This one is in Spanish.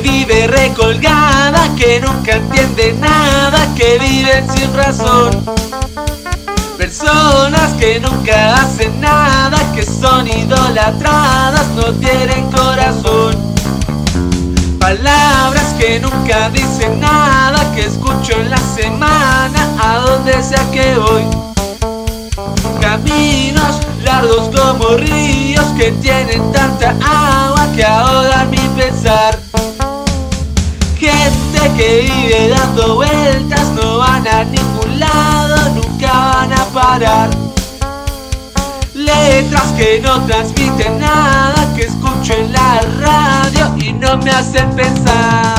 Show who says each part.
Speaker 1: que vive recolgada, que nunca entiende nada, que viven sin razón. Personas que nunca hacen nada, que son idolatradas, no tienen corazón. Palabras que nunca dicen nada, que escucho en la semana, a donde sea que voy. Caminos largos como ríos, que tienen tanta agua que ahogan mi pensar. Gente que vive dando vueltas, no van a ningún lado, nunca van a parar. Letras que no transmiten nada, que escucho en la radio y no me hacen pensar.